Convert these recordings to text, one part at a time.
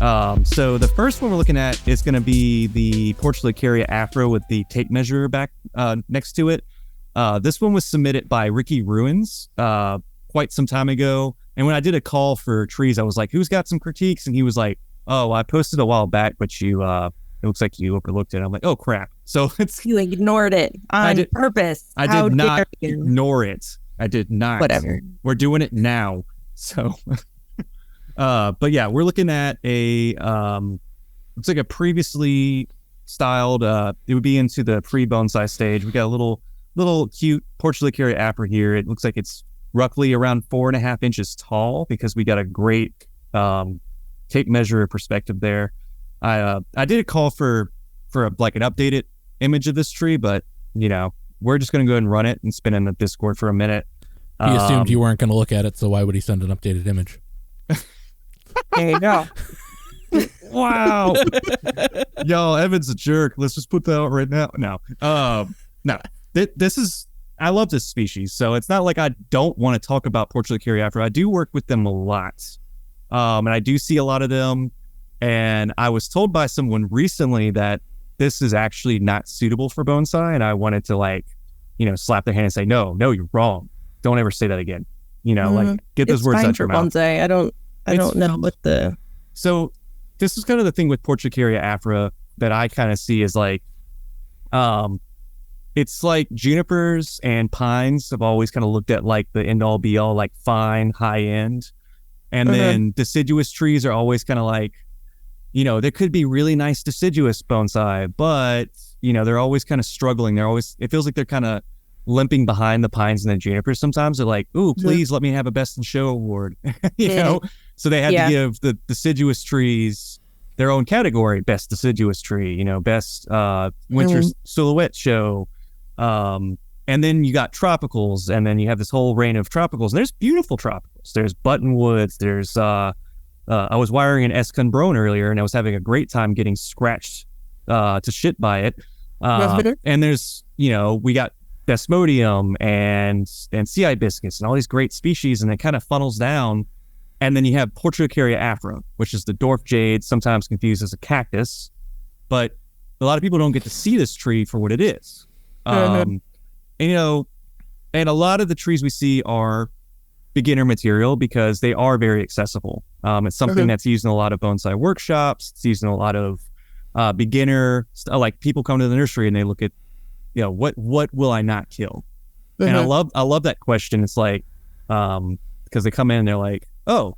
So the first one we're looking at is going to be the Portulacaria afro with the tape measure back next to it. This one was submitted by Ricky Ruins quite some time ago. And when I did a call for trees, I was like, who's got some critiques? And he was like, oh, I posted a while back, but you it looks like you overlooked it. I'm like, oh, crap. So you ignored it on purpose. I did not ignore it. I did not. Whatever. We're doing it now. So, but yeah, we're looking at a, looks like a previously styled, it would be into the pre-bonsai stage. We got a little cute Portulacaria afro here. It looks like it's roughly around 4.5 inches tall because we got a great tape measure perspective there. I did a call for like an updated image of this tree, but we're just going to go ahead and run it and spin in the Discord for a minute. He assumed you weren't going to look at it, so why would he send an updated image? There you go. Wow. Yo, Evan's a jerk. Let's just put that out right now. No. This is, I love this species, so it's not like I don't want to talk about Portulacaria afro. I do work with them a lot, and I do see a lot of them. And I was told by someone recently that this is actually not suitable for bonsai, and I wanted to slap their hand and say, no, you're wrong. Don't ever say that again. Like get those words out your mouth. Bonsai. I don't know what the. So this is kind of the thing with Portulacaria afra that I kind of see as like, it's like junipers and pines have always kind of looked at like the end all be all, like fine, high end. And then deciduous trees are always kind of like, there could be really nice deciduous bonsai, but, they're always kind of struggling. It feels like they're kind of limping behind the pines and the junipers. Sometimes they're like, ooh, please let me have a best in show award, So they had to give the deciduous trees their own category, best deciduous tree, best winter silhouette show. And then you got tropicals, and then you have this whole reign of tropicals. And there's beautiful tropicals. There's buttonwoods. There's I was wiring an Esconbrone earlier, and I was having a great time getting scratched to shit by it. And there's, we got Desmodium and sea hibiscus and all these great species, and it kind of funnels down. And then you have Portulacaria afra, which is the dwarf jade, sometimes confused as a cactus. But a lot of people don't get to see this tree for what it is. And a lot of the trees we see are beginner material because they are very accessible. It's something that's used in a lot of bonsai workshops. It's used in a lot of beginner, like people come to the nursery and they look at, what will I not kill? And I love that question. It's like, because they come in and they're like, oh,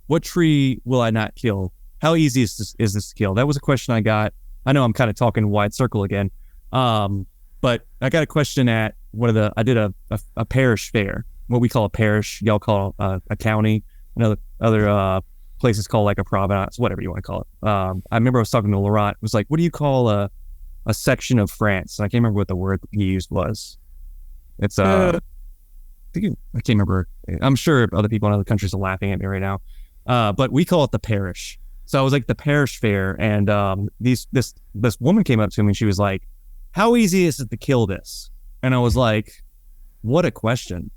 what tree will I not kill? How easy is this to kill? That was a question I got. I know I'm kind of talking wide circle again. But I got a question at I did a parish fair, what we call a parish, y'all call a county, and other places call like a province, whatever you want to call it. I remember I was talking to Laurent. It was like, what do you call a section of France? And I can't remember what the word he used was. It's I can't remember. I'm sure other people in other countries are laughing at me right now. But we call it the parish. So I was like the parish fair, and this woman came up to me and she was like, how easy is it to kill this? And I was like, what a question.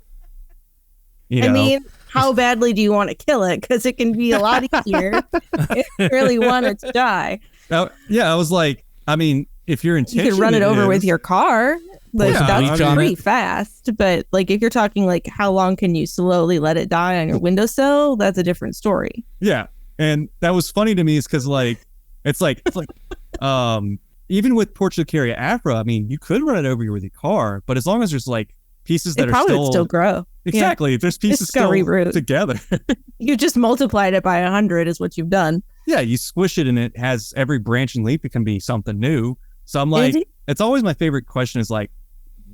I mean, how badly do you want to kill it? Because it can be a lot easier if you really want it to die. I was like, I mean, if your intention, you could run it over with your car. Like, that's pretty fast. But like, if you're talking like how long can you slowly let it die on your windowsill, that's a different story. Yeah, and that was funny to me is because it's like even with Portulacaria afra, I mean, you could run it over with your car, but as long as there's like pieces that probably would still grow. Exactly. If there's pieces still together. You just multiplied it by 100 is what you've done. Yeah, you squish it and it has every branch and leaf. It can be something new. So I'm like, it's always my favorite question is like,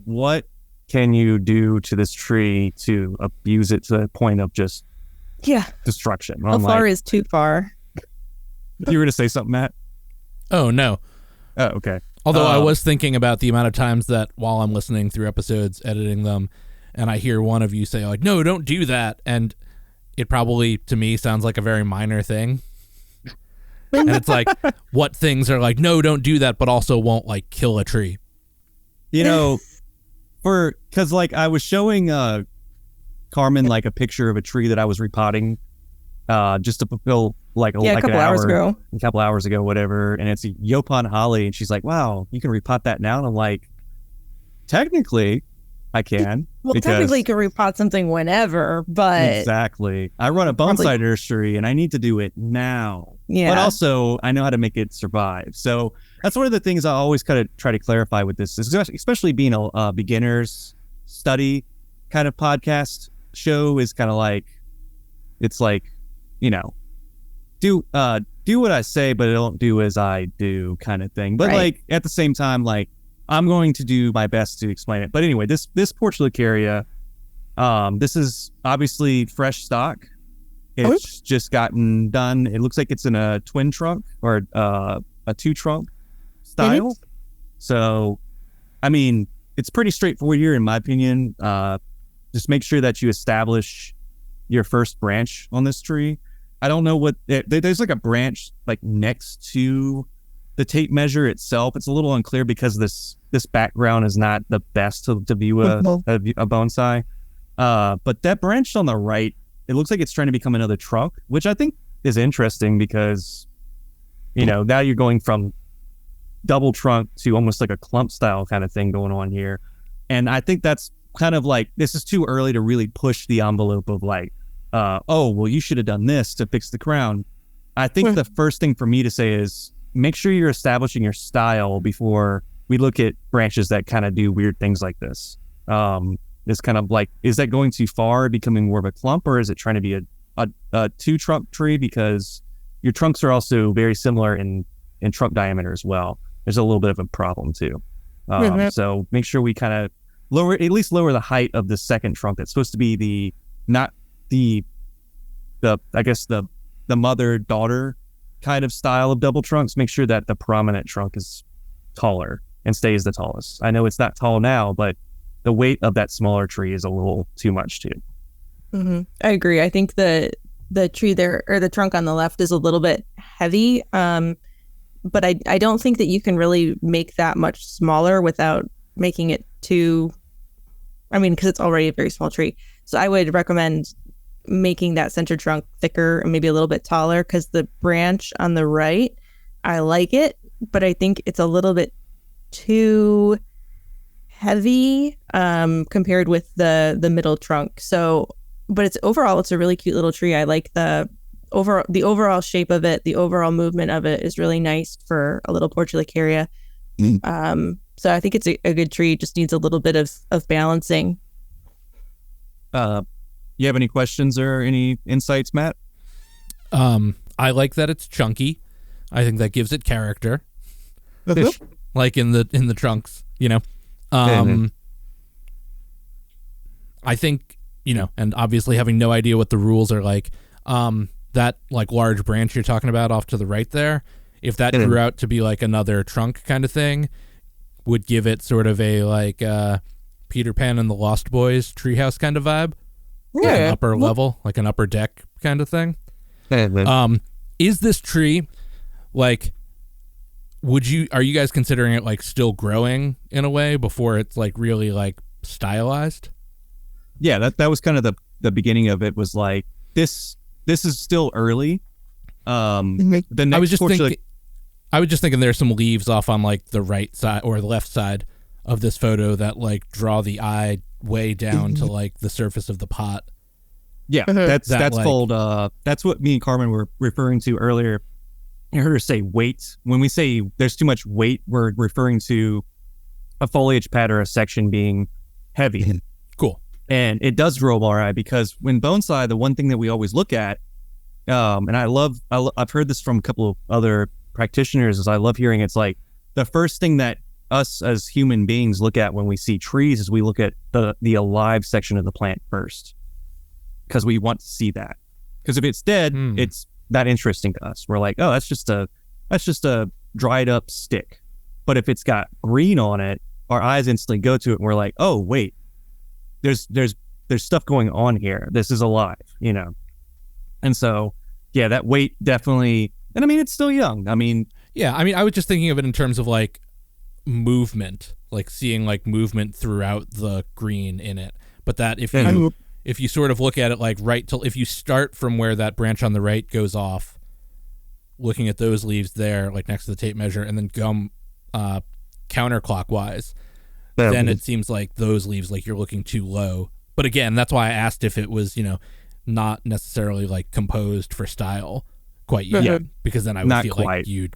what can you do to this tree to abuse it to the point of just destruction? How far is too far? You were going to say something, Matt? Oh, no. Oh, okay. Although I was thinking about the amount of times that while I'm listening through episodes, editing them, and I hear one of you say like, no, don't do that. And it probably, to me, sounds like a very minor thing. And it's like, what things are like, no, don't do that, but also won't like kill a tree? Because like I was showing Carmen like a picture of a tree that I was repotting just to fulfill like a couple hours ago, whatever. And it's a Yaupon holly, and she's like, "Wow, you can repot that now." And I'm like, technically, I can. Well, technically, you can repot something whenever, but exactly. I run a bonsai nursery, and I need to do it now. Yeah. But also, I know how to make it survive. So that's one of the things I always kind of try to clarify with this, especially being a beginner's study kind of podcast show, is kind of like, it's like, do what I say, but don't do as I do kind of thing. But like at the same time, like, I'm going to do my best to explain it. But anyway, this Portulacaria, this is obviously fresh stock. It's just gotten done. It looks like it's in a twin trunk or a 2-trunk style. So, I mean, it's pretty straightforward here, in my opinion. Just make sure that you establish your first branch on this tree. I don't know what there's like a branch like next to the tape measure itself. It's a little unclear because this background is not the best to view a bonsai. But that branch on the right, it looks like it's trying to become another trunk, which I think is interesting because, now you're going from double trunk to almost like a clump style kind of thing going on here. And I think that's kind of like, this is too early to really push the envelope of like, you should have done this to fix the crown. I think the first thing for me to say is make sure you're establishing your style before we look at branches that kind of do weird things like this. It's kind of like, is that going too far, becoming more of a clump, or is it trying to be a 2-trunk tree? Because your trunks are also very similar in trunk diameter as well. There's a little bit of a problem too. So make sure we kind of lower the height of the second trunk. That's supposed to be the mother-daughter kind of style of double trunks. Make sure that the prominent trunk is taller and stays the tallest. I know it's not tall now, but the weight of that smaller tree is a little too much too. Mm-hmm. I agree. I think the tree there, or the trunk on the left, is a little bit heavy. But I don't think that you can really make that much smaller without making it too, because it's already a very small tree. So I would recommend making that center trunk thicker and maybe a little bit taller, because the branch on the right, I like it, but I think it's a little bit too heavy compared with the middle trunk. So, but it's a really cute little tree. I like the overall shape of it. The overall movement of it is really nice for a little Portulacaria. So I think it's a good tree. It just needs a little bit of balancing. You have any questions or any insights, Matt? I like that it's chunky. I think that gives it character. Like in the trunks, I think, and obviously having no idea what the rules are like, that like large branch you're talking about off to the right there, if that grew out to be like another trunk kind of thing, would give it sort of a like Peter Pan and the Lost Boys treehouse kind of vibe. Yeah. Like an upper level, like an upper deck kind of thing. Is this tree like, are you guys considering it like still growing in a way before it's like really like stylized? Yeah, that was kind of the beginning of it, was like this is still early. I was just thinking there's some leaves off on like the right side or the left side of this photo that like draw the eye way down to like the surface of the pot. Yeah, that's like, called that's what me and Carmen were referring to earlier. I heard her say weight. When we say there's too much weight, we're referring to a foliage pad or a section being heavy. Cool. And it does draw our eye, because when bonsai, the one thing that we always look at, and I've heard this from a couple of other practitioners, is I love hearing it's like the first thing that us as human beings look at when we see trees is we look at the alive section of the plant first, because we want to see that. Because if it's dead, it's not interesting to us. We're like, oh, that's just a dried up stick. But if it's got green on it, our eyes instantly go to it, and we're like, oh wait, there's stuff going on here. This is alive, And so, yeah, that weight definitely. And I mean, it's still young. I mean, yeah. I mean, I was just thinking of it in terms of like movement, like seeing like movement throughout the green in it. But that if if you sort of look at it like if you start from where that branch on the right goes off, looking at those leaves there, like next to the tape measure, and then come counterclockwise, then it seems like those leaves, like you're looking too low. But again, that's why I asked if it was, not necessarily like composed for style quite yet, because then I would feel like you'd.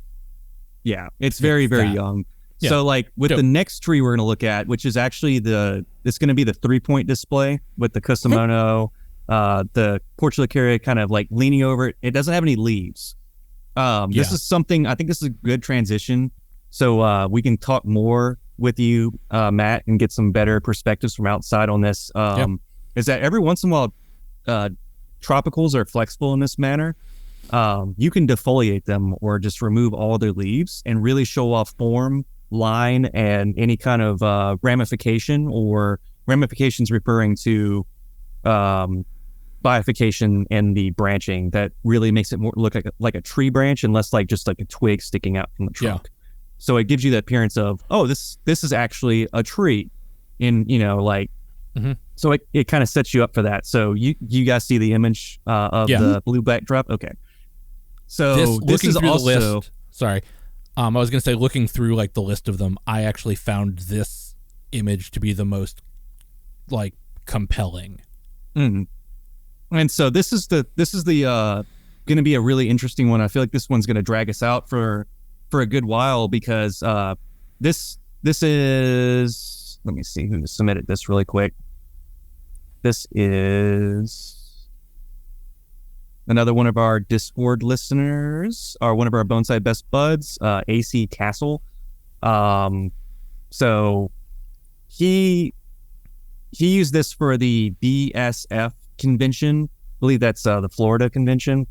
Yeah, it's very, very young. Yeah. So like with the next tree we're going to look at, which is actually it's going to be the 3-point display with the Kusamono, the Portulacaria kind of like leaning over it. It doesn't have any leaves. This is something, I think this is a good transition. So we can talk more with you, Matt, and get some better perspectives from outside on this. Is that every once in a while, tropicals are flexible in this manner. You can defoliate them or just remove all their leaves and really show off form, line, and any kind of ramification, or ramifications referring to bifurcation and the branching that really makes it more look like a tree branch and less like just like a twig sticking out from the trunk. So it gives you that appearance of, oh, this is actually a tree in, so it kind of sets you up for that. So you guys see the image of the blue backdrop? Okay. So this is also the list. Sorry. I was going to say, looking through like the list of them, I actually found this image to be the most like compelling. Mm-hmm. And so this is the going to be a really interesting one. I feel like this one's going to drag us out for a good while because this is, let me see who submitted this really quick. This is another one of our Discord listeners, or one of our Bonsai Best Buds, AC Castle. So he used this for the BSF convention. I believe that's the Florida convention.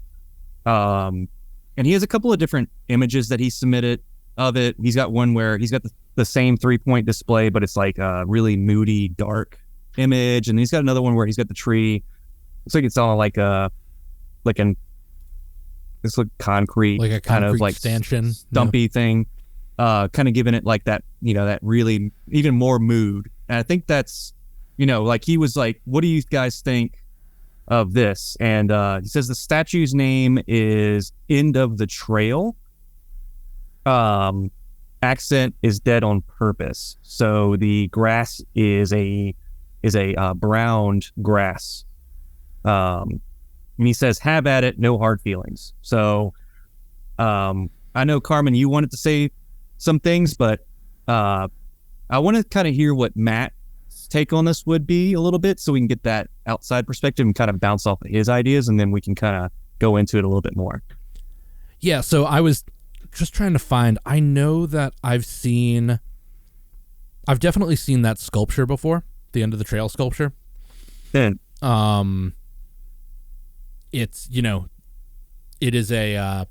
And he has a couple of different images that he submitted of it. He's got one where he's got the same 3-point display, but it's like a really moody, dark image. And he's got another one where he's got the tree. Looks like it's all like this like concrete, like a kind of like stanchion, stumpy thing, kind of giving it like that, that really even more mood. And I think that's, like he was like, what do you guys think of this? And he says the statue's name is End of the Trail. Accent is dead on purpose. So the grass is a browned grass. And he says, have at it, no hard feelings. So I know, Carmen, you wanted to say some things, but I want to kind of hear what Matt's take on this would be a little bit, so we can get that outside perspective and kind of bounce off of his ideas, and then we can kind of go into it a little bit more. Yeah, so I was just trying to find, I know that I've definitely seen that sculpture before, the End of the Trail sculpture. Then it's, it is a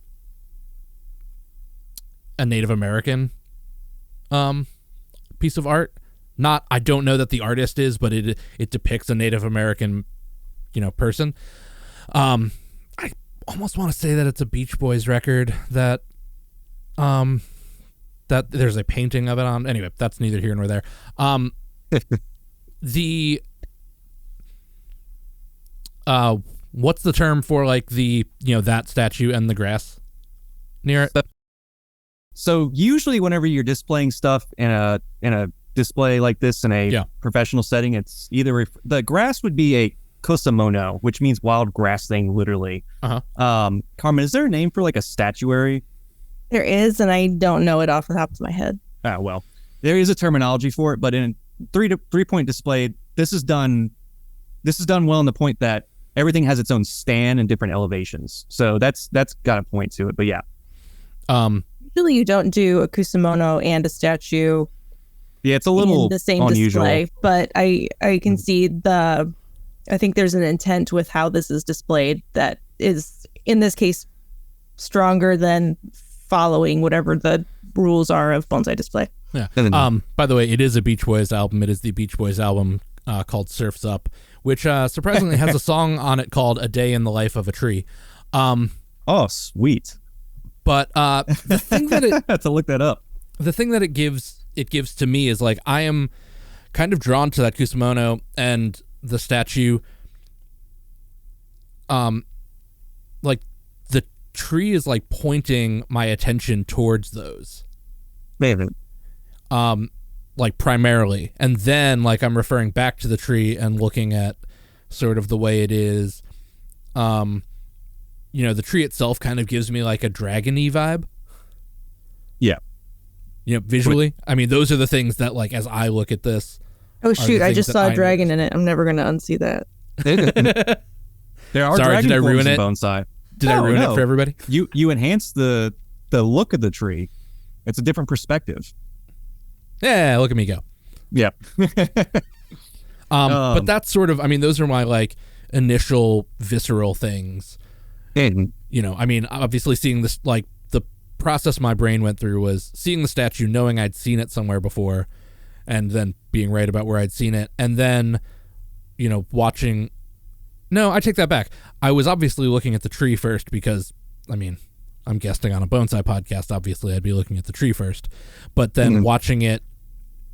Native American piece of art. I don't know that the artist is, but it depicts a Native American, person. I almost want to say that it's a Beach Boys record that there's a painting of it on. Anyway, that's neither here nor there. What's the term for like the, that statue and the grass near it? So usually whenever you're displaying stuff in a display like this in a professional setting, it's either the grass would be a kusamono, which means wild grass thing, literally. Carmen, is there a name for like a statuary? There is, and I don't know it off the top of my head. Well, there is a terminology for it, but in 3-point display, this is done well in the point that everything has its own stand and different elevations. So that's got a point to it. But yeah. Usually you don't do a kusamono and a statue. Yeah, it's a little in the same unusual display, but I can see I think there's an intent with how this is displayed that is, in this case, stronger than following whatever the rules are of bonsai display. Yeah. By the way, it is a Beach Boys album. It is the Beach Boys album called Surf's Up, which surprisingly has a song on it called A Day in the Life of a Tree. Oh, sweet. But the thing that I have to look that up. The thing that it gives to me is like, I am kind of drawn to that kusamono and the statue like the tree is like pointing my attention towards those. Maybe. Like primarily, and then like I'm referring back to the tree and looking at sort of the way it is. You know, the tree itself kind of gives me like a dragon-y vibe. Yeah. You know, visually. I mean, those are the things that like as I look at this. Oh shoot! I just saw a dragon in it. I'm never gonna unsee that. There are Sorry, dragon did I forms ruin in it? bonsai. Did I ruin it for everybody? You enhance the look of the tree. It's a different perspective. Yeah, look at me go. Yeah. But that's sort of, I mean, those are my like initial visceral things. And You know, I mean, obviously seeing this, like the process my brain went through was seeing the statue, knowing I'd seen it somewhere before, and then being right about where I'd seen it. And then, you know, watching. No, I take that back. I was obviously looking at the tree first because, I mean, I'm guesting on a bonsai podcast. Obviously, I'd be looking at the tree first. But then watching it,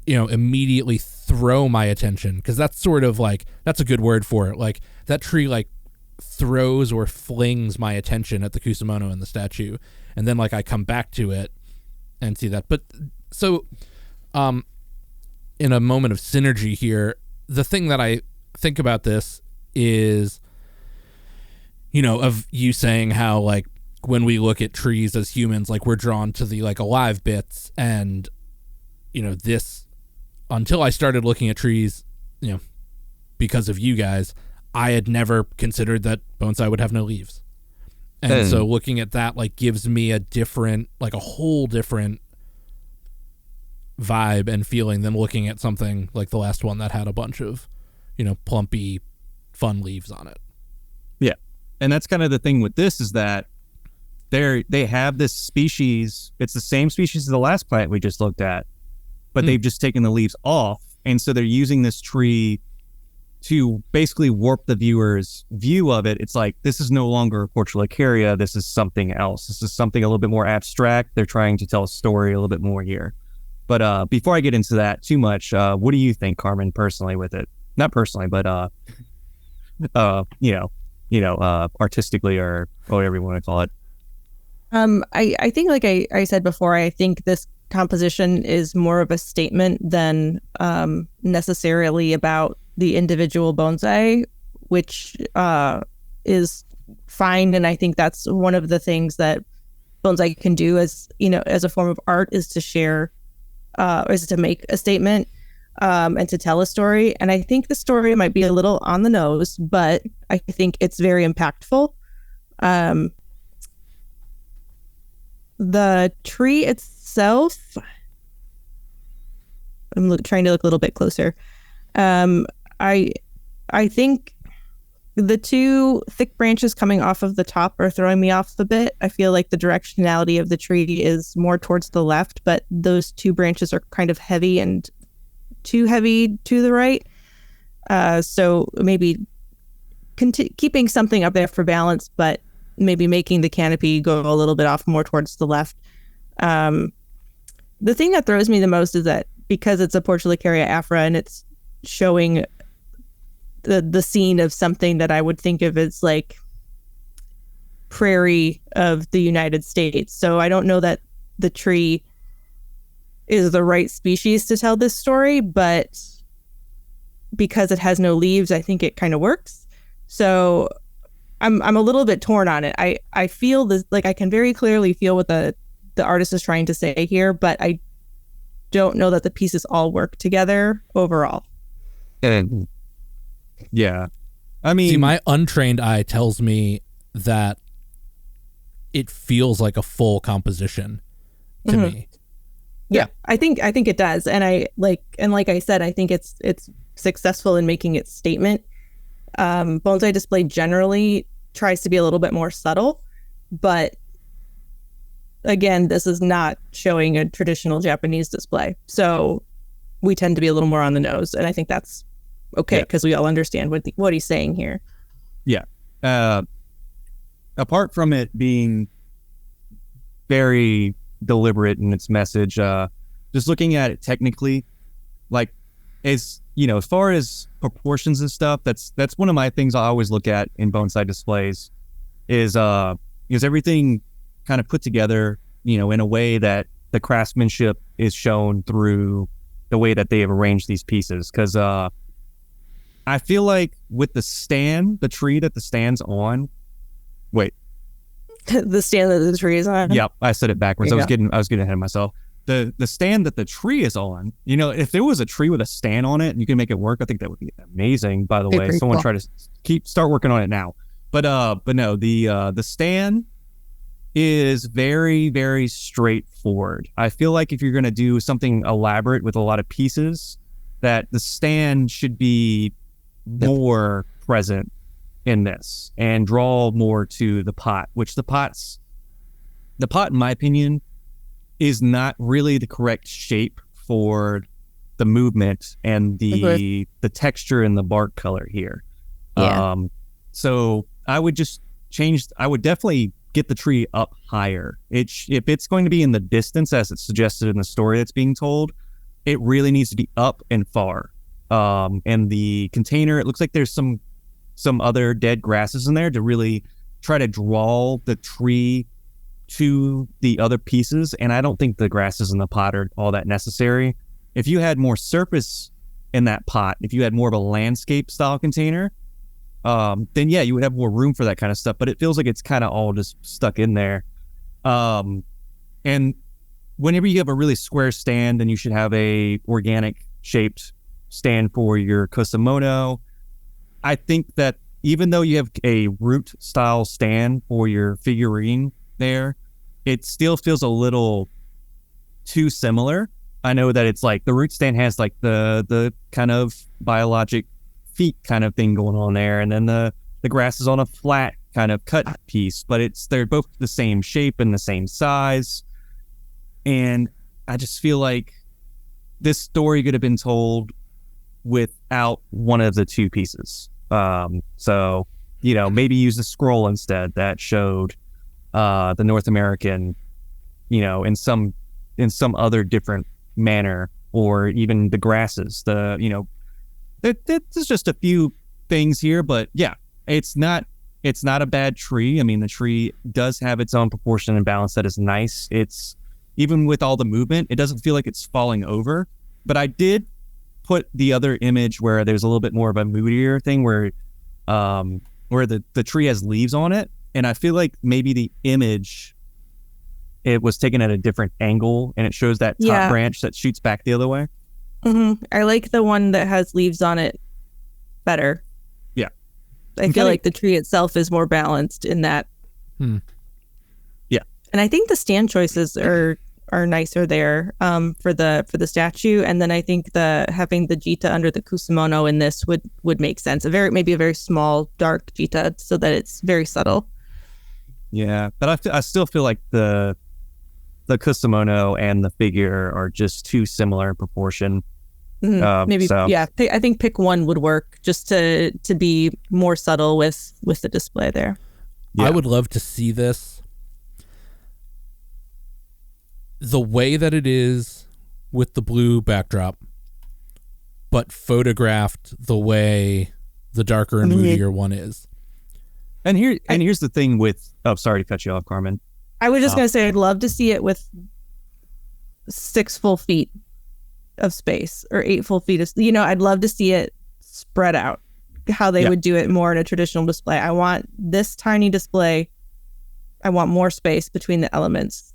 you know, immediately throw my attention, because that's sort of like, that's a good word for it. Like, that tree, like, throws or flings my attention at the Kusamono and the statue. And then, like, I come back to it and see that. But, so, in a moment of synergy here, the thing that I think about this is, you know, of you saying how, like, when we look at trees as humans, like, we're drawn to the, like, alive bits, and, you know, this, until I started looking at trees, you know, because of you guys, I had never considered that bonsai would have no leaves. And so looking at that, like, gives me a different, like, a whole different vibe and feeling than looking at something like the last one that had a bunch of, you know, plumpy, fun leaves on it. yeah. And that's kind of the thing with this, is that they have this species. It's the same species as the last plant we just looked at, but they've just taken the leaves off. And so they're using this tree to basically warp the viewer's view of it. It's like, this is no longer Portulacaria. This is something else. This is something a little bit more abstract. They're trying to tell a story a little bit more here. But before I get into that too much, what do you think, Carmen, personally with it? Not personally, but artistically, or whatever you want to call it. I think, like I said before, I think this composition is more of a statement than necessarily about the individual bonsai, which is fine. And I think that's one of the things that bonsai can do as, you know, as a form of art, is to share, is to make a statement and to tell a story. And I think the story might be a little on the nose, but I think it's very impactful. The tree itself, I'm trying to look a little bit closer. I think the two thick branches coming off of the top are throwing me off a bit. I feel like the directionality of the tree is more towards the left, but those two branches are kind of heavy and too heavy to the right. So maybe keeping something up there for balance, but maybe making the canopy go a little bit off more towards the left. The thing that throws me the most is that because it's a Portulacaria afra and it's showing the scene of something that I would think of as like prairie of the United States. So I don't know that the tree is the right species to tell this story, but because it has no leaves, I think it kind of works. So I'm a little bit torn on it. I feel this, like I can very clearly feel what the artist is trying to say here, but I don't know that the pieces all work together overall. And yeah, I mean, see, my untrained eye tells me that it feels like a full composition to me. Yeah, I think it does, and like I said, I think it's successful in making its statement. Bonsai display generally tries to be a little bit more subtle, but again, this is not showing a traditional Japanese display, so we tend to be a little more on the nose, and I think that's okay because we all understand what he's saying here. Yeah. Apart from it being very deliberate in its message, just looking at it technically, like is, as far as proportions and stuff, that's one of my things I always look at in bonsai displays is everything kind of put together, in a way that the craftsmanship is shown through the way that they have arranged these pieces. Because I feel like with the tree that the stand's on, wait. The stand that the tree is on. Yep, I said it backwards. Yeah. I was getting ahead of myself. The stand that the tree is on, if there was a tree with a stand on it and you can make it work, I think that would be amazing. By the way, someone try to start working on it now. But no, the stand is very, very straightforward. I feel like if you're going to do something elaborate with a lot of pieces, that the stand should be more present in this and draw more to the pot, which the pot, in my opinion, is not really the correct shape for the movement and the texture and the bark color here. Yeah. So I would definitely get the tree up higher. If it's going to be in the distance as it's suggested in the story that's being told, it really needs to be up and far. And the container, it looks like there's some other dead grasses in there to really try to draw the tree to the other pieces. And I don't think the grasses in the pot are all that necessary. If you had more surface in that pot, if you had more of a landscape style container, then yeah, you would have more room for that kind of stuff. But it feels like it's kind of all just stuck in there. And whenever you have a really square stand, then you should have a organic shaped stand for your kusamono. I think that even though you have a root style stand for your figurine there, it still feels a little too similar. I know that it's like the root stand has like the kind of biologic feet kind of thing going on there, and then the grass is on a flat kind of cut piece, but they're both the same shape and the same size. And I just feel like this story could have been told without one of the two pieces. So maybe use a scroll instead that showed the North American, in some other different manner, or even the grasses. There's just a few things here, but yeah, it's not a bad tree. I mean, the tree does have its own proportion and balance that is nice. It's, even with all the movement, it doesn't feel like it's falling over. But I did put the other image where there's a little bit more of a moodier thing where the tree has leaves on it. And I feel like maybe the image, it was taken at a different angle and it shows that top branch that shoots back the other way. Mm-hmm. I like the one that has leaves on it better. Yeah. I feel like the tree itself is more balanced in that. Yeah. And I think the stand choices are nicer there for the statue. And then I think having the Jita under the kusamono in this would make sense. Maybe a very small, dark Jita so that it's very subtle. Yeah, but I still feel like the kusamono and the figure are just too similar in proportion. Mm-hmm. Maybe, yeah. I think pick one would work just to be more subtle with the display there. Yeah. I would love to see this. The way that it is with the blue backdrop, but photographed the way the darker and moodier one is. And here's the thing with, sorry to cut you off, Carmen. I was just going to say, I'd love to see it with 6 full feet of space or 8 full feet of, I'd love to see it spread out, how they would do it more in a traditional display. I want this tiny display. I want more space between the elements.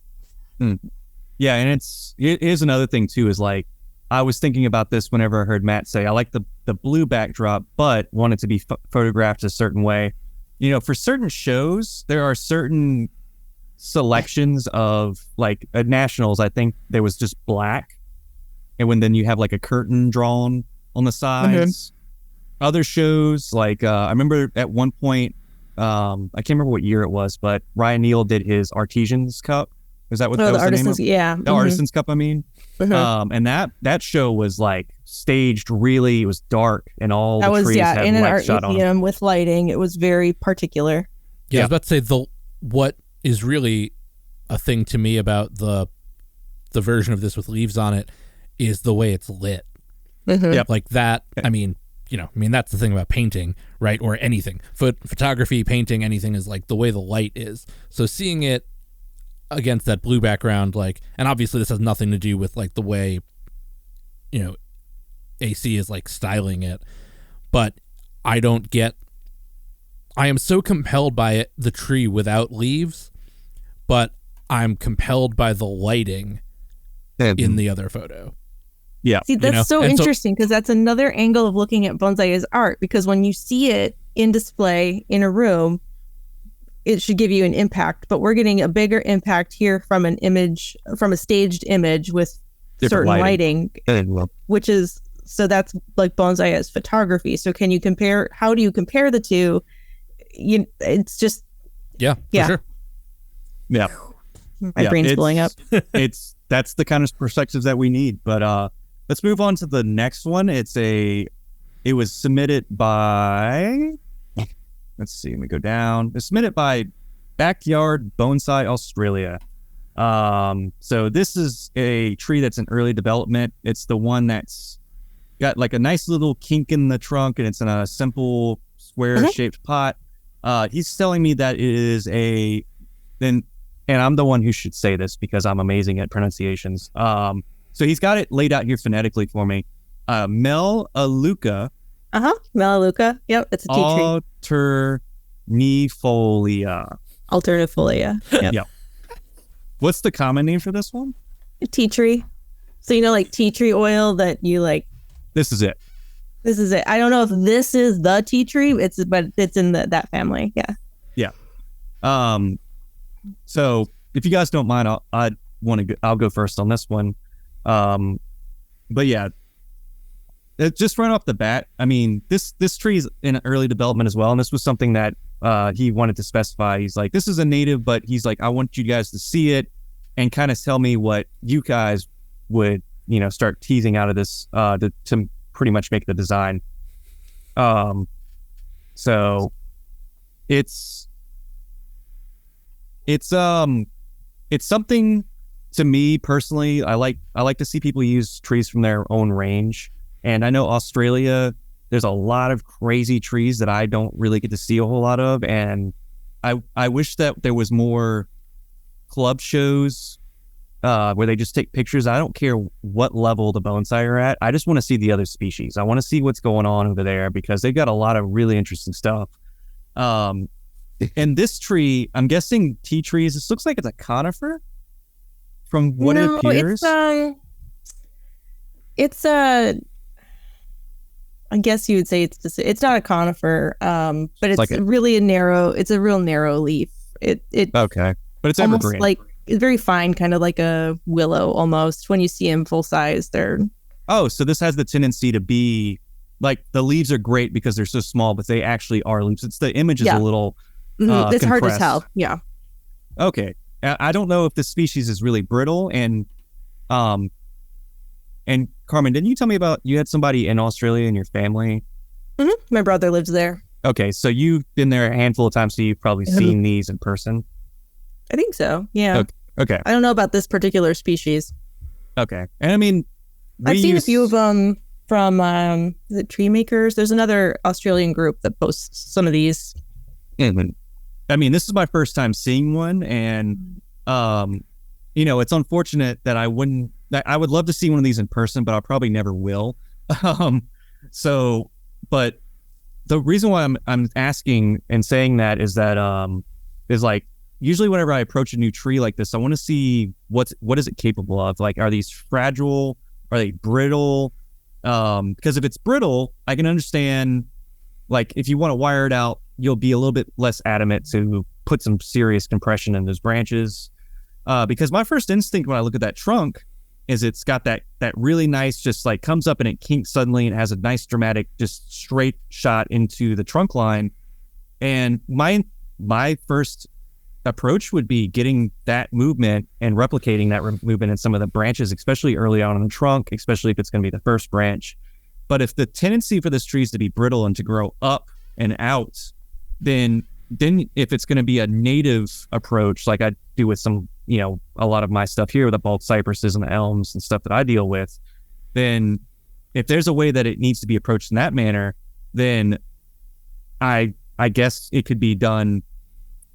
Yeah. And it is another thing too, is like, I was thinking about this whenever I heard Matt say, I like the blue backdrop, but want it to be photographed a certain way. For certain shows, there are certain selections of, like at Nationals, I think there was just black. And then you have like a curtain drawn on the sides. Mm-hmm. Other shows, like I remember at one point, I can't remember what year it was, but Ryan Neal did his Artisans Cup. Is that what that was the name of? Yeah. The Artisans Cup, I mean. Mm-hmm. And that show was like staged really, it was dark and all the trees had in an light art shot on museum with lighting. It was very particular. Yeah, I was about to say what is really a thing to me about the version of this with leaves on it is the way it's lit. Mhm. Yep. Like that, I mean, that's the thing about painting, right? Or anything. Photography, painting, anything is like the way the light is. So seeing it against that blue background, like, and obviously this has nothing to do with like the way, AC is like styling it, but I am so compelled by it, the tree without leaves, but I'm compelled by the lighting in the other photo. Yeah. See, that's so And so- interesting because that's another angle of looking at bonsai as art, because when you see it in display in a room, it should give you an impact, but we're getting a bigger impact here from an image, from a staged image with Different certain lighting. lighting, which is, so that's like bonsai as photography. So can you compare, how do you compare the two? It's just, Yeah, Yeah. for sure. Yeah. my brain's blowing up. That's the kind of perspectives that we need. But let's move on to the next one. It was submitted by, let's see, let me go down. It's submitted by Backyard Bonsai Australia. So this is a tree that's in early development. It's the one that's got like a nice little kink in the trunk, and it's in a simple square shaped pot. He's telling me that it is and I'm the one who should say this because I'm amazing at pronunciations. So he's got it laid out here phonetically for me. Melaleuca. Melaleuca. Yep, it's a tea tree. Alternifolia. Alternifolia. Yep. Yep. What's the common name for this one? Tea tree. So like tea tree oil that you like. This is it. This is it. I don't know if this is the tea tree. But it's in that family. Yeah. Yeah. So if you guys don't mind, I'll go first on this one. But yeah, just right off the bat, I mean, this tree is in early development as well, and this was something that he wanted to specify. He's like, this is a native, but he's like, I want you guys to see it and kind of tell me what you guys would, start teasing out of this to pretty much make the design. So it's something, to me personally, I like to see people use trees from their own range. And I know Australia, there's a lot of crazy trees that I don't really get to see a whole lot of. And I wish that there was more club shows where they just take pictures. I don't care what level the bonsai are at. I just want to see the other species. I want to see what's going on over there because they've got a lot of really interesting stuff. And this tree, I'm guessing tea trees, this looks like it's a conifer from what it appears. It's I guess you would say it's not a conifer, but it's like really it's a real narrow leaf. It okay, but it's almost evergreen. like, it's very fine, kind of like a willow almost. When you see them full size, they're... Oh, so this has the tendency to be like, the leaves are great because they're so small, but they actually are leaves. It's the image is a little it's hard to compressed. tell. Yeah. Okay. I don't know if this species is really brittle. And Carmen, didn't you tell me about, you had somebody in Australia in your family? My brother lives there. Okay. So you've been there a handful of times, so you've probably seen these in person. I think so. Yeah. Okay. I don't know about this particular species. Okay. And I mean, I've seen a few of them from is it Tree Makers? There's another Australian group that posts some of these. I mean, this is my first time seeing one, and it's unfortunate that I would love to see one of these in person, but I probably never will. But the reason why I'm asking and saying that is that is like, usually whenever I approach a new tree like this, I want to see what is it capable of. Like, are these fragile? Are they brittle? Because if it's brittle, I can understand, like, if you want to wire it out, you'll be a little bit less adamant to put some serious compression in those branches. Because my first instinct when I look at that trunk is it's got that really nice, just like comes up and it kinks suddenly and has a nice dramatic, just straight shot into the trunk line. And my first approach would be getting that movement and replicating that movement in some of the branches, especially early on in the trunk, especially if it's going to be the first branch. But if the tendency for this tree is to be brittle and to grow up and out, then if it's going to be a native approach, like I do with some, a lot of my stuff here with the bulk cypresses and the elms and stuff that I deal with, then if there's a way that it needs to be approached in that manner, then I guess it could be done,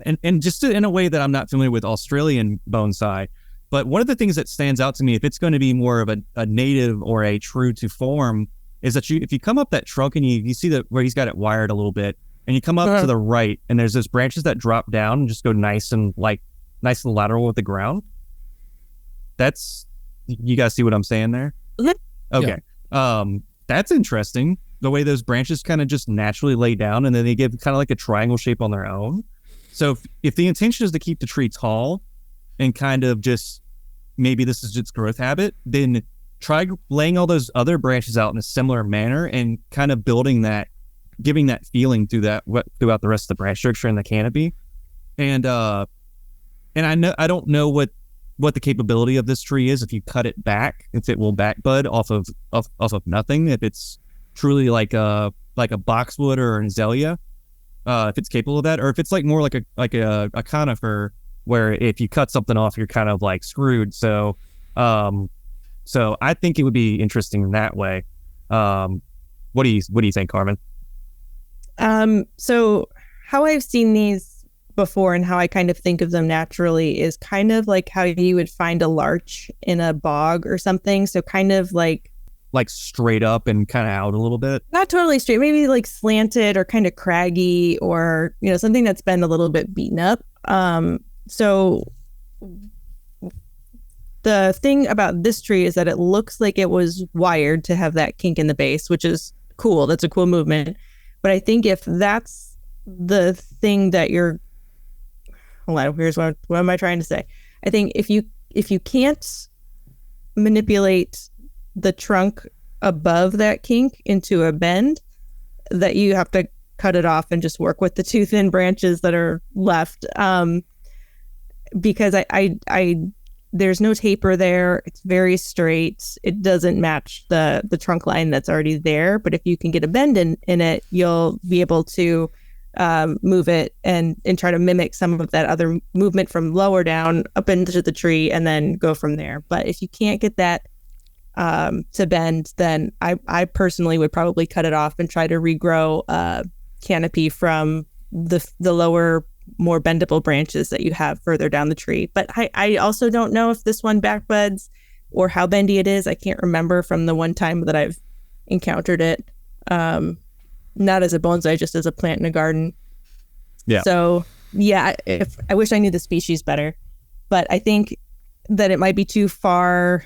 and just in a way that I'm not familiar with Australian bonsai. But one of the things that stands out to me, if it's going to be more of a native or a true to form, is that if you come up that trunk and you see that where he's got it wired a little bit, and you come up to the right, and there's those branches that drop down and just go nice and lateral with the ground. That's, you guys see what I'm saying there? Okay. Yeah. That's interesting. The way those branches kind of just naturally lay down, and then they give kind of like a triangle shape on their own. So if the intention is to keep the tree tall and kind of just, maybe this is its growth habit, then try laying all those other branches out in a similar manner and kind of building that, giving that feeling throughout the rest of the branch structure and the canopy. And I don't know what the capability of this tree is. If you cut it back, if it will back bud off of nothing, if it's truly like a boxwood or an azalea, if it's capable of that, or if it's like more like a conifer, where if you cut something off, you're kind of like screwed. So I think it would be interesting in that way. What do you think, Carmen? So how I've seen these before and how I kind of think of them naturally is kind of like how you would find a larch in a bog or something. So kind of like straight up and kind of out a little bit. Not totally straight, maybe like slanted or kind of craggy, or, you know, something that's been a little bit beaten up. So the thing about this tree is that it looks like it was wired to have that kink in the base, which is cool. That's a cool movement. But I think if that's the thing that you're, hold on, here's what am I trying to say? I think if you can't manipulate the trunk above that kink into a bend, that you have to cut it off and just work with the two thin branches that are left. Because I there's no taper there. It's very straight. It doesn't match the trunk line that's already there. But if you can get a bend in it, you'll be able to move it and try to mimic some of that other movement from lower down up into the tree and then go from there. But if you can't get that to bend, then I personally would probably cut it off and try to regrow canopy from the lower, more bendable branches that you have further down the tree. But I also don't know if this one backbuds or how bendy it is. I can't remember from the one time that I've encountered it. Not as a bonsai, just as a plant in a garden. Yeah. So yeah, I wish I knew the species better, but I think that it might be too far.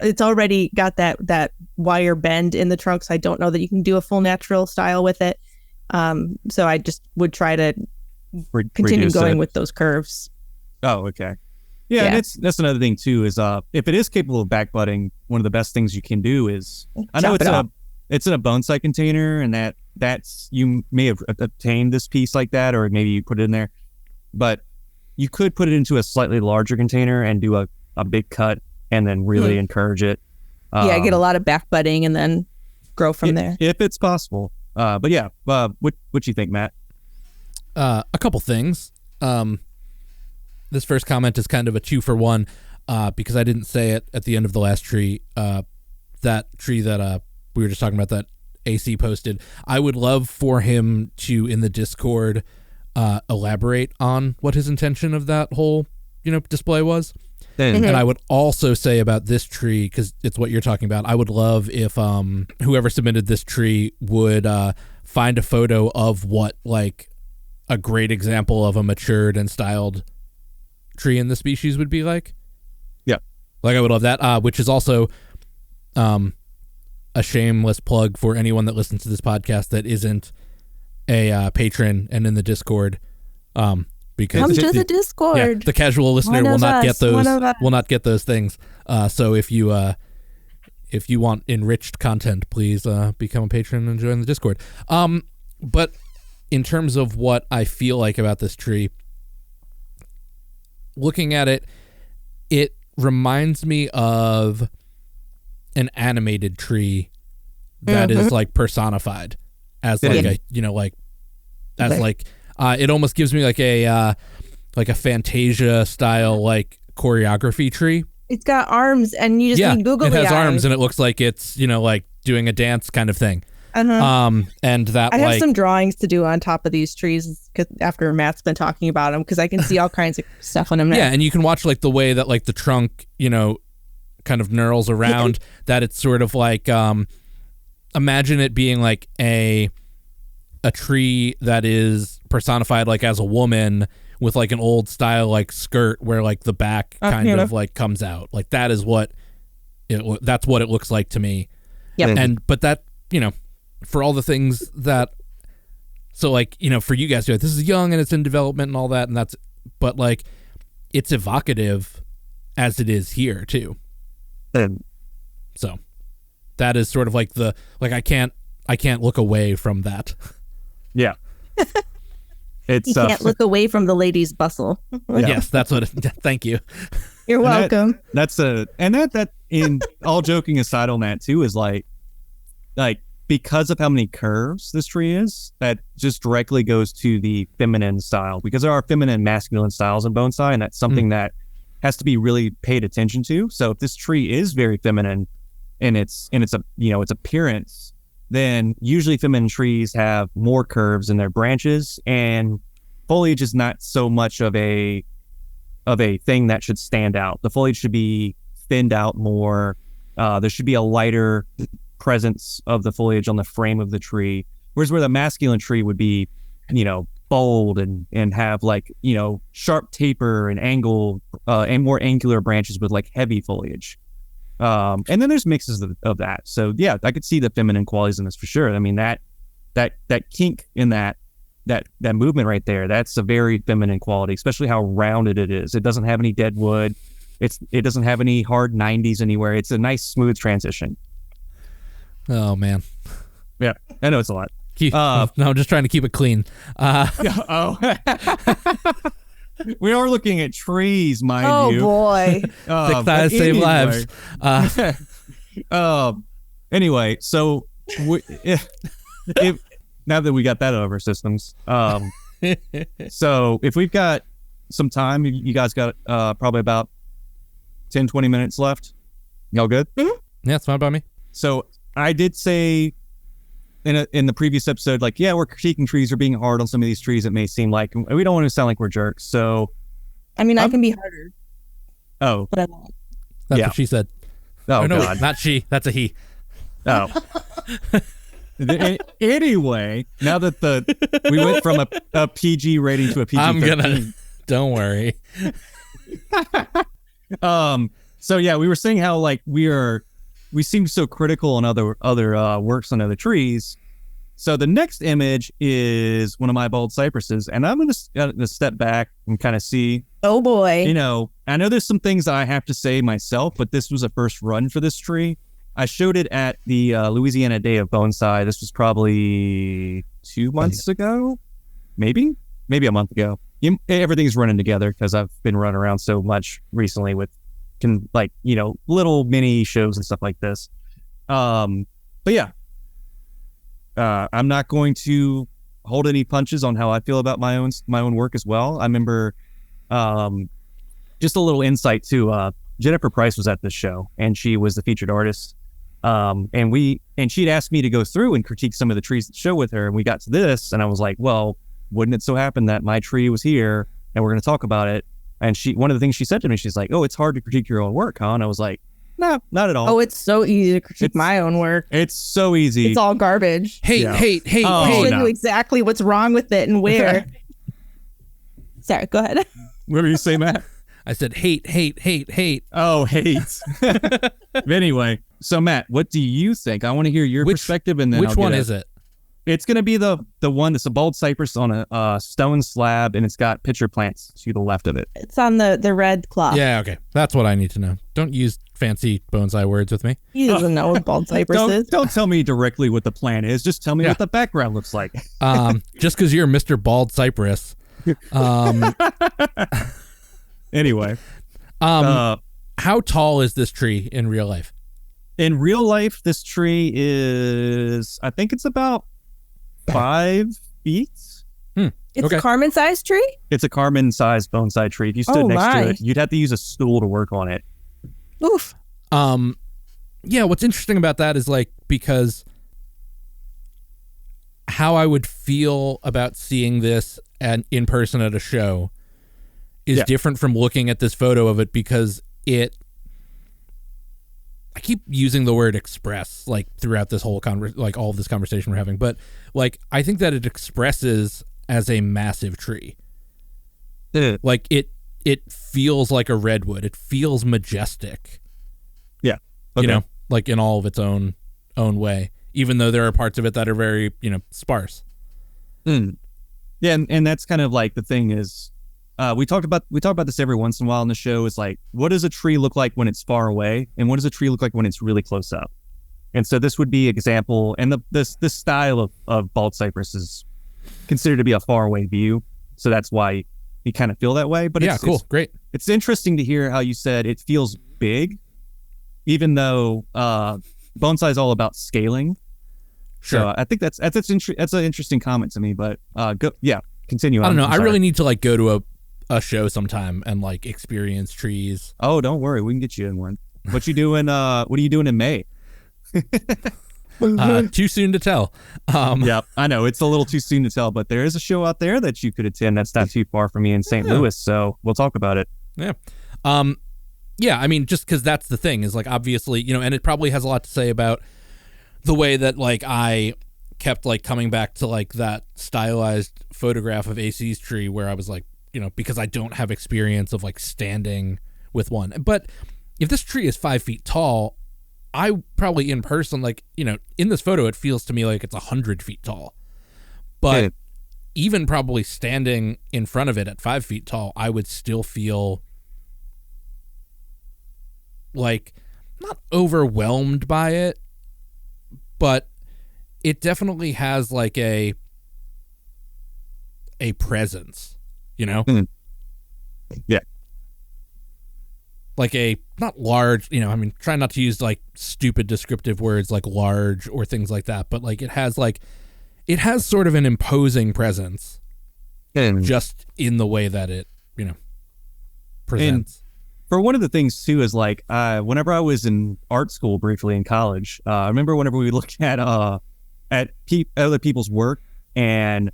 It's already got that wire bend in the trunk, so I don't know that you can do a full natural style with it. So I just would try to continue going with those curves. Oh, okay. Yeah. And that's another thing too, is if it is capable of backbudding, one of the best things you can do is, I know it's in a bonsai container, and that's you may have obtained this piece like that, or maybe you put it in there, but you could put it into a slightly larger container and do a big cut and then really encourage it. Get a lot of backbudding and then grow from there if it's possible. But yeah, what you think, Matt? A couple things. This first comment is kind of a 2-for-1 because I didn't say it at the end of the last tree. That tree that we were just talking about that AC posted. I would love for him to, in the Discord, elaborate on what his intention of that whole, display was. And I would also say about this tree, because it's what you're talking about, I would love if whoever submitted this tree would find a photo of what like a great example of a matured and styled tree in the species would be like. Yeah. Like I would love that, which is also a shameless plug for anyone that listens to this podcast that isn't a patron and in the Discord. Because come to the Discord. Yeah, the casual listener will not get those things. So if you want enriched content, please become a patron and join the Discord. But in terms of what I feel like about this tree, looking at it, it reminds me of an animated tree that is like personified as like it almost gives me like a Fantasia style like choreography tree It's got arms, and you just need googly it has eyes. arms, and it looks like it's like doing a dance kind of thing. And that I have some drawings to do on top of these trees after Matt's been talking about them, because I can see all kinds of stuff on them now. Yeah, and you can watch like the way that like the trunk, kind of knurls around. That it's sort of like imagine it being like a tree that is personified like as a woman with like an old style like skirt where like the back kind of like comes out. Like that is what that's what it looks like to me. Yeah. But that, for all the things that, so like, for you guys, this is young and it's in development and all that, and but like it's evocative as it is here too. So that is sort of like I can't look away from that. Yeah. You can't look away from the ladies' bustle. Yes, that's what thank you. You're welcome. That in all joking aside on that too is like because of how many curves this tree is, that just directly goes to the feminine style, because there are feminine and masculine styles in bonsai, and that's something that has to be really paid attention to. So if this tree is very feminine in its appearance, then usually feminine trees have more curves in their branches, and foliage is not so much of a thing that should stand out. The foliage should be thinned out more. There should be a lighter presence of the foliage on the frame of the tree, whereas where the masculine tree would be, bold and have like, sharp taper and angle and more angular branches with like heavy foliage. And then there's mixes of that. So yeah, I could see the feminine qualities in this for sure. I mean, that kink in that movement right there, that's a very feminine quality, especially how rounded it is. It doesn't have any dead wood. It doesn't have any hard 90s anywhere. It's a nice smooth transition. Oh man. Yeah, I know it's a lot. No, I'm just trying to keep it clean. We are looking at trees, mind you. Oh boy. Thick thighs save lives. Anyway, so if now that we got that out of our systems, so if we've got some time, you guys got probably about 10-20 minutes left. Y'all good? Yeah, it's fine by me. So I did say in the previous episode, like, yeah, we're critiquing trees or being hard on some of these trees. It may seem like we don't want to sound like we're jerks. So, I mean, I can be harder. Oh, but I won't. That's what she said. Oh, no, God. Not she. That's a he. Oh. Anyway, now that we went from a PG rating to a PG-13. Don't worry. So yeah, we were saying how like we seem so critical on other works on other trees. So the next image is one of my bald cypresses, and I'm gonna step back and kind of see. Oh boy! I know there's some things that I have to say myself, but this was a first run for this tree. I showed it at the Louisiana Day of Bonsai. This was probably 2 months ago, maybe a month ago. Everything's running together because I've been running around so much recently with little mini shows and stuff like this. But yeah, I'm not going to hold any punches on how I feel about my own work as well. I remember just a little insight too. Jennifer Price was at this show, and she was the featured artist. And she'd asked me to go through and critique some of the trees at the show with her, and we got to this, and I was like, well, wouldn't it so happen that my tree was here, and we're going to talk about it? And one of the things she said to me, she's like, oh, it's hard to critique your own work, huh? And I was like, no, not at all. Oh, it's so easy to critique my own work. It's so easy. It's all garbage. Hate. I'll show you exactly what's wrong with it and where. Sorry, go ahead. What did you say, Matt? I said hate. Oh, hate. But anyway, so Matt, what do you think? I want to hear your perspective, and then which one is it? It's going to be the one that's a bald cypress on a stone slab, and it's got pitcher plants to the left of it. It's on the red cloth. Yeah, okay. That's what I need to know. Don't use fancy bonsai words with me. He doesn't know what bald cypress is. Don't tell me directly what the plant is. Just tell me what the background looks like. Just because you're Mr. Bald Cypress. Anyway. How tall is this tree in real life? In real life, this tree is, I think it's about 5 feet. It's a Carmen-sized tree? It's a Carmen-sized bonsai tree. If you stood next to it, you'd have to use a stool to work on it. Oof. Yeah, what's interesting about that is like, because how I would feel about seeing this in person at a show is different from looking at this photo of it, because I keep using the word express like throughout this whole all of this conversation we're having, but like I think that it expresses as a massive tree. Like it feels like a redwood. It feels majestic. Yeah. Okay. You know, like in all of its own way, even though there are parts of it that are very, sparse. Yeah, and that's kind of like the thing is, we talk about this every once in a while in the show. Is like, what does a tree look like when it's far away, and what does a tree look like when it's really close up? And so this would be example, and this style of bald cypress is considered to be a far away view, so that's why you kind of feel that way. But yeah, cool, great. It's interesting to hear how you said it feels big, even though bonsai is all about scaling. Sure. So I think that's an interesting comment to me. But continue. I don't know. I really need to like go to a show sometime and like experience trees. Oh, don't worry, we can get you in one. What are you doing in May? Too soon to tell. Yeah, I know it's a little too soon to tell, but there is a show out there that you could attend that's not too far from me in St. Louis, so we'll talk about it. Yeah. Yeah, I mean, just because that's the thing is like, obviously, and it probably has a lot to say about the way that like I kept like coming back to like that stylized photograph of AC's tree where I was like, because I don't have experience of like standing with one. But if this tree is 5 feet tall, I probably in person, like, in this photo, it feels to me like it's 100 feet tall. But even probably standing in front of it at 5 feet tall, I would still feel like not overwhelmed by it, but it definitely has like a presence, Yeah. Like a not large, I mean, try not to use like stupid descriptive words like large or things like that, but like it has sort of an imposing presence just in the way that it, presents. And for one of the things too is like, whenever I was in art school briefly in college, I remember whenever we looked at other people's work, and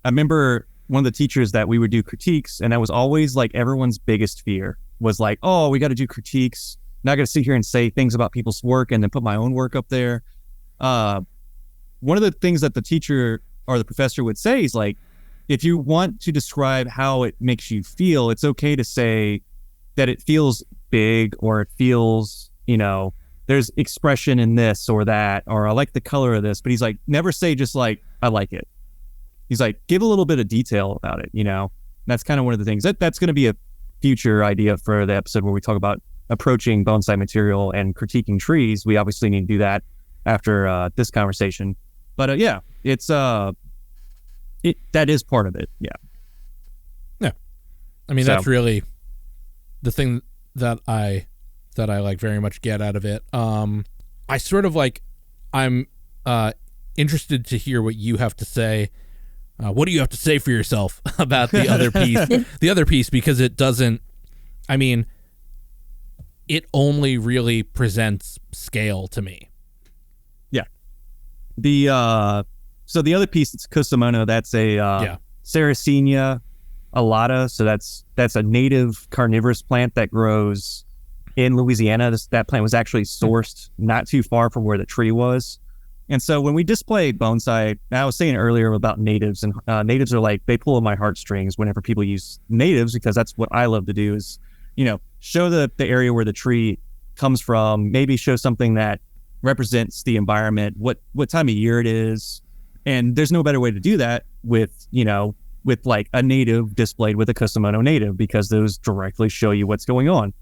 I remember one of the teachers that we would do critiques, and that was always like everyone's biggest fear was like, oh, we got to do critiques. Not going to sit here and say things about people's work and then put my own work up there. One of the things that the teacher or the professor would say is like, if you want to describe how it makes you feel, it's okay to say that it feels big, or it feels, there's expression in this or that, or I like the color of this. But he's like, never say just like, I like it. He's like, give a little bit of detail about it, That's kind of one of the things that's going to be a future idea for the episode where we talk about approaching bonsai material and critiquing trees. We obviously need to do that after this conversation. But yeah, it's that is part of it. Yeah. Yeah. I mean, that's really the thing that I like very much get out of it. I sort of like, I'm interested to hear what you have to say. What do you have to say for yourself about the other piece? The other piece, because it doesn't, I mean, it only really presents scale to me. Yeah. So the other piece, it's Kusamono. That's a Sarracenia alata. So that's a native carnivorous plant that grows in Louisiana. That plant was actually sourced not too far from where the tree was. And so when we display bonsai, I was saying earlier about natives, and natives are like, they pull on my heartstrings whenever people use natives, because that's what I love to do is, show the area where the tree comes from, maybe show something that represents the environment, what time of year it is. And there's no better way to do that with like a native displayed with a Kusamono native, because those directly show you what's going on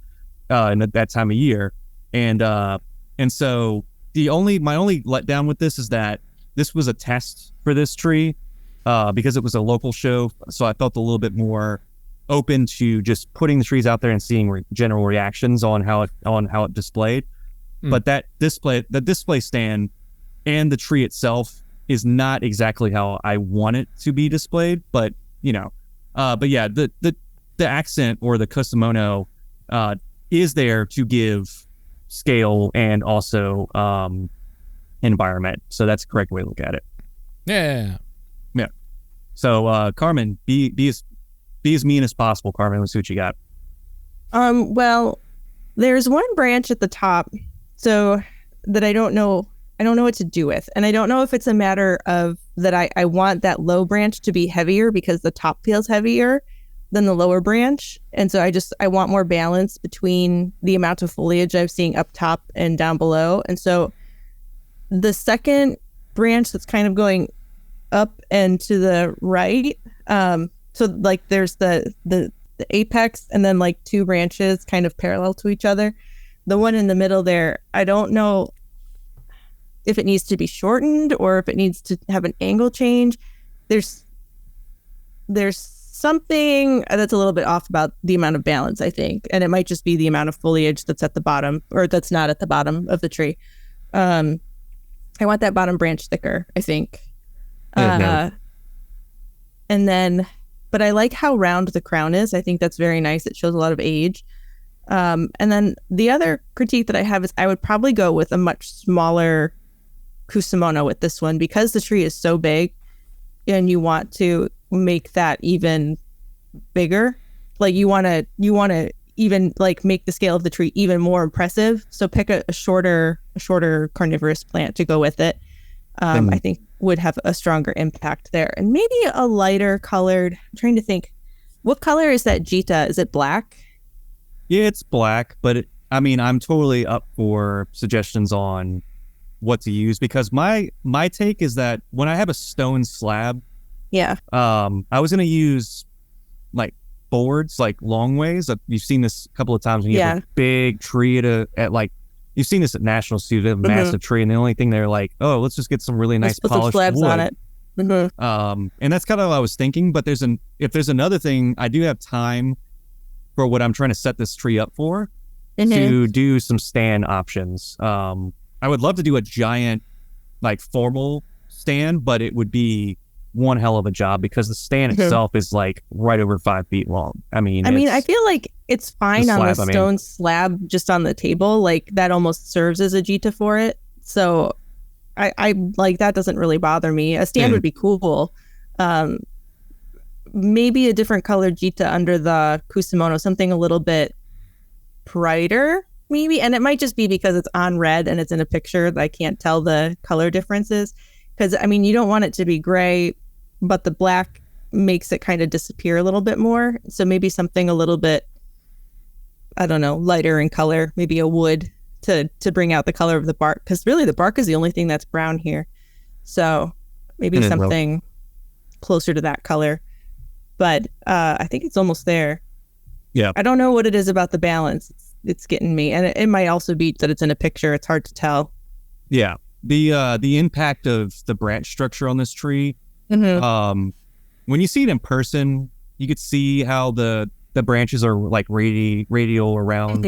in that time of year. And so my only letdown with this is that this was a test for this tree because it was a local show. So I felt a little bit more open to just putting the trees out there and seeing general reactions on how it displayed. But the display stand and the tree itself is not exactly how I want it to be displayed. But the accent or the Kusamono is there to give scale and also environment. So that's the correct way to look at it. Yeah. So Carmen, be as mean as possible. Carmen, let's see what you got. Well, there's one branch at the top, so that I don't know what to do with. And I don't know if it's a matter of that I want that low branch to be heavier because the top feels heavier than the lower branch. And so I want more balance between the amount of foliage I'm seeing up top and down below. And so the second branch that's kind of going up and to the right, so like there's the apex and then like two branches kind of parallel to each other. The one in the middle there, I don't know if it needs to be shortened or if it needs to have an angle change. There's something that's a little bit off about the amount of balance, I think. And it might just be the amount of foliage that's at the bottom or that's not at the bottom of the tree. I want that bottom branch thicker, I think. And then, but I like how round the crown is. I think that's very nice. It shows a lot of age. And then the other critique that I have is I would probably go with a much smaller kusamono with this one because the tree is so big and you want to make that even bigger. Like you want to even like make the scale of the tree even more impressive. So pick a shorter carnivorous plant to go with it. I think would have a stronger impact there. And maybe a lighter colored, I'm trying to think, what color is that Jita? Is it black? Yeah, it's black, but I'm totally up for suggestions on what to use because my take is that when I have a stone slab, I was going to use like boards, like long ways. You've seen this a couple of times when you have a big tree at like, you've seen this at National Zoo, a massive tree, and the only thing they're like, oh, let's just get some really nice polished slabs wood on it. And that's kind of what I was thinking. But if there's another thing, I do have time for what I'm trying to set this tree up for to do some stand options. I would love to do a giant, like formal stand, but it would be one hell of a job because the stand itself is like right over 5 feet long. I feel like it's fine on the stone slab just on the table. Like that almost serves as a Jita for it. So I like that doesn't really bother me. A stand would be cool. Maybe a different colored Jita under the kusamono, something a little bit brighter maybe. And it might just be because it's on red and it's in a picture that I can't tell the color differences. Because you don't want it to be gray, but the black makes it kind of disappear a little bit more. So maybe something a little bit, I don't know, lighter in color, maybe a wood to bring out the color of the bark. Because really the bark is the only thing that's brown here. So maybe something closer to that color. But I think it's almost there. Yeah. I don't know what it is about the balance. It's getting me. And it might also be that it's in a picture. It's hard to tell. Yeah. The impact of the branch structure on this tree, when you see it in person, you could see how the branches are like radial around.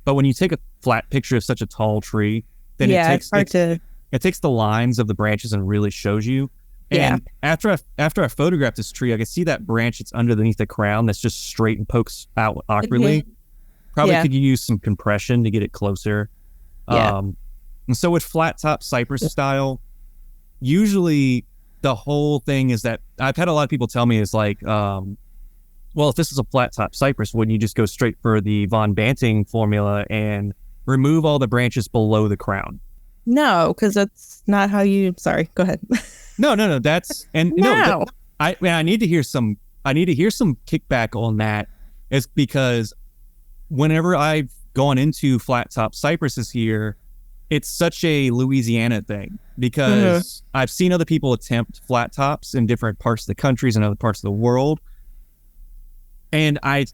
But when you take a flat picture of such a tall tree, then it takes the lines of the branches and really shows you. And after I photographed this tree, I could see that branch that's underneath the crown that's just straight and pokes out awkwardly. Probably could use some compression to get it closer. And so with flat top cypress style, usually the whole thing is that I've had a lot of people tell me is like, well, if this is a flat top cypress, wouldn't you just go straight for the Von Banting formula and remove all the branches below the crown? No, because that's not how you. Sorry, go ahead. No. That's I need to hear some kickback on that. Is because whenever I've gone into flat top cypresses here, it's such a Louisiana thing because I've seen other people attempt flat tops in different parts of the countries and other parts of the world. And I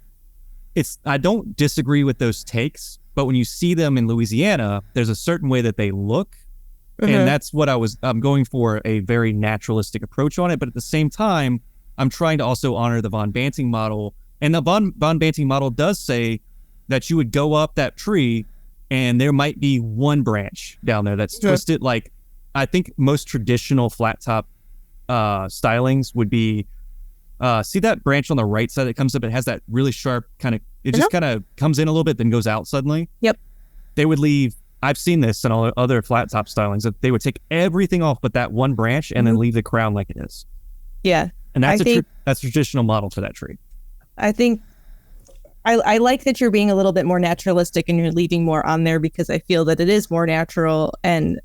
don't disagree with those takes, but when you see them in Louisiana, there's a certain way that they look. And that's what I'm going for, a very naturalistic approach on it. But at the same time, I'm trying to also honor the Von Banting model. And the Von Banting model does say that you would go up that tree and there might be one branch down there that's twisted. Like, I think most traditional flat top stylings would be, see that branch on the right side that comes up, it has that really sharp kind of It just kind of comes in a little bit, then goes out suddenly. Yep. They would leave. I've seen this in all other flat top stylings, that they would take everything off but that one branch and then leave the crown like it is. Yeah. And that's that's a traditional model for that tree. I think I like that you're being a little bit more naturalistic and you're leaving more on there, because I feel that it is more natural and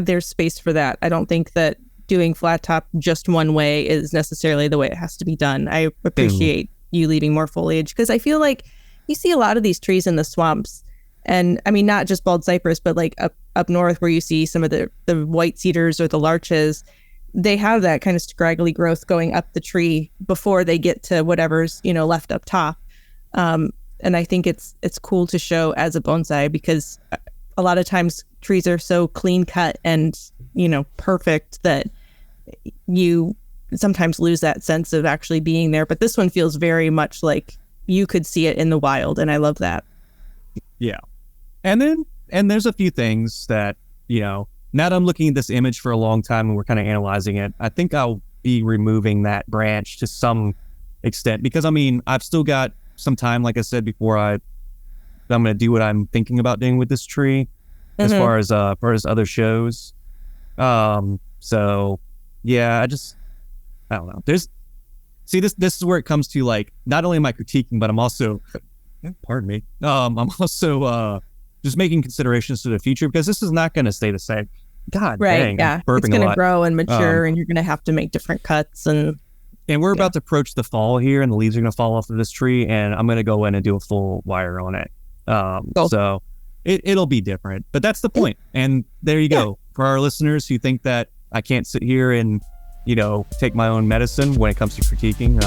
there's space for that. I don't think that doing flat top just one way is necessarily the way it has to be done. I appreciate you leaving more foliage, because I feel like you see a lot of these trees in the swamps. And I mean, not just bald cypress, but like up north where you see some of the white cedars or the larches, they have that kind of scraggly growth going up the tree before they get to whatever's, left up top. And I think it's cool to show as a bonsai, because a lot of times trees are so clean cut and, perfect that you sometimes lose that sense of actually being there. But this one feels very much like you could see it in the wild. And I love that. Yeah. And there's a few things that, now that I'm looking at this image for a long time and we're kind of analyzing it, I think I'll be removing that branch to some extent, because I mean, I've still got some time, like I said before, I'm going to do what I'm thinking about doing with this tree as far as other shows. So yeah, I don't know. This is where it comes to, like, not only am I critiquing, but I'm also, pardon me, I'm also just making considerations to the future, because this is not going to stay the same. God dang, yeah. It's going to grow and mature, and you're going to have to make different cuts. And we're about to approach the fall here, and the leaves are going to fall off of this tree, and I'm going to go in and do a full wire on it. Cool. So it'll be different, but that's the point. And there you go. For our listeners who think that I can't sit here and, take my own medicine when it comes to critiquing,